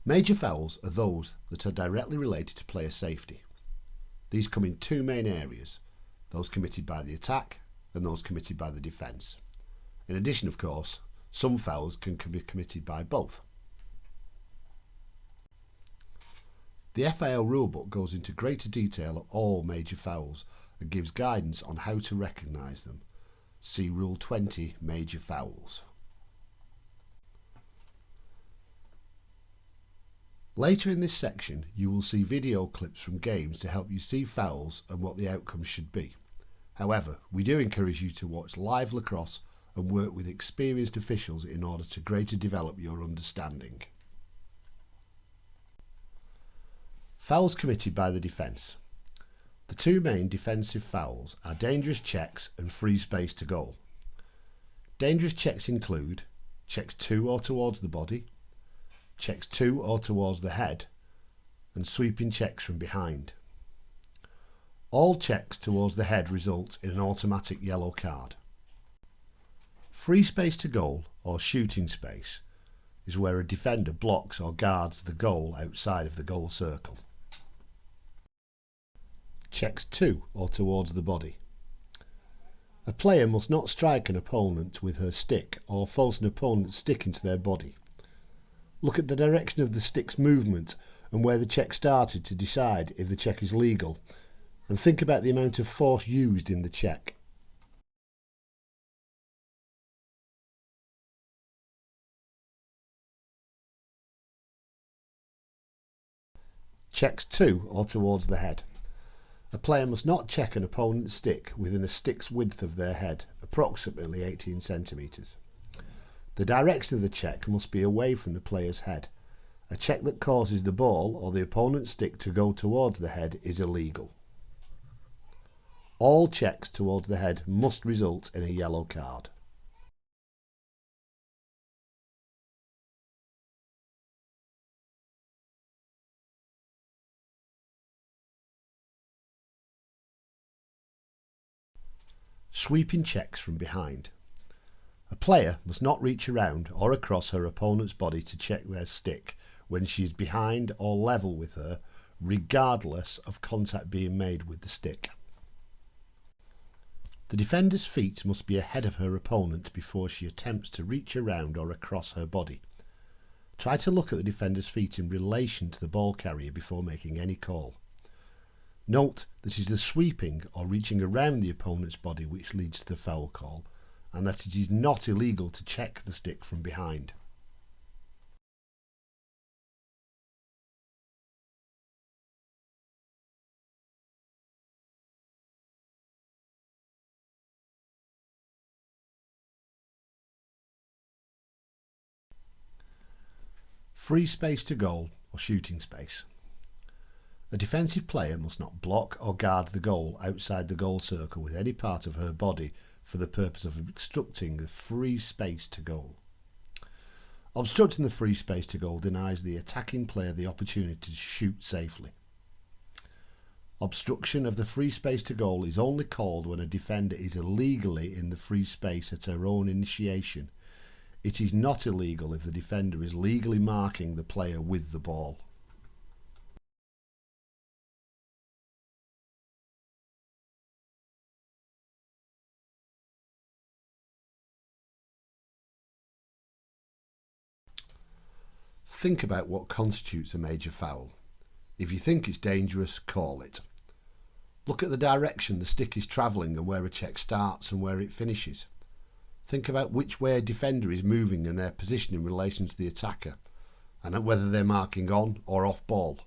Major fouls are those that are directly related to player safety. These come in two main areas, those committed by the attack and those committed by the defence. In addition, of course, some fouls can be committed by both. The FAL rulebook goes into greater detail of all major fouls and gives guidance on how to recognise them. See Rule 20, Major Fouls. Later in this section you will see video clips from games to help you see fouls and what the outcomes should be. However, we do encourage you to watch live lacrosse and work with experienced officials in order to greater develop your understanding. Fouls committed by the defence. The two main defensive fouls are dangerous checks and free space to goal. Dangerous checks include checks to or towards the body, checks to or towards the head, and sweeping checks from behind. All checks towards the head result in an automatic yellow card. Free space to goal or shooting space is where a defender blocks or guards the goal outside of the goal circle. Checks to or towards the body. A player must not strike an opponent with her stick or force an opponent's stick into their body. Look at the direction of the stick's movement and where the check started to decide if the check is legal, and think about the amount of force used in the check. Checks to or towards the head. A player must not check an opponent's stick within a stick's width of their head, approximately 18 centimetres. The direction of the check must be away from the player's head. A check that causes the ball or the opponent's stick to go towards the head is illegal. All checks towards the head must result in a yellow card. Sweeping checks from behind. A player must not reach around or across her opponent's body to check their stick when she is behind or level with her, regardless of contact being made with the stick. The defender's feet must be ahead of her opponent before she attempts to reach around or across her body. Try to look at the defender's feet in relation to the ball carrier before making any call. Note that it is the sweeping or reaching around the opponent's body which leads to the foul call, and that it is not illegal to check the stick from behind. Free space to goal or shooting space. A defensive player must not block or guard the goal outside the goal circle with any part of her body for the purpose of obstructing the free space to goal. Obstructing the free space to goal denies the attacking player the opportunity to shoot safely. Obstruction of the free space to goal is only called when a defender is illegally in the free space at her own initiation. It is not illegal if the defender is legally marking the player with the ball. Think about what constitutes a major foul. If you think it's dangerous, call it. Look at the direction the stick is travelling and where a check starts and where it finishes. Think about which way a defender is moving and their position in relation to the attacker, and whether they're marking on or off ball.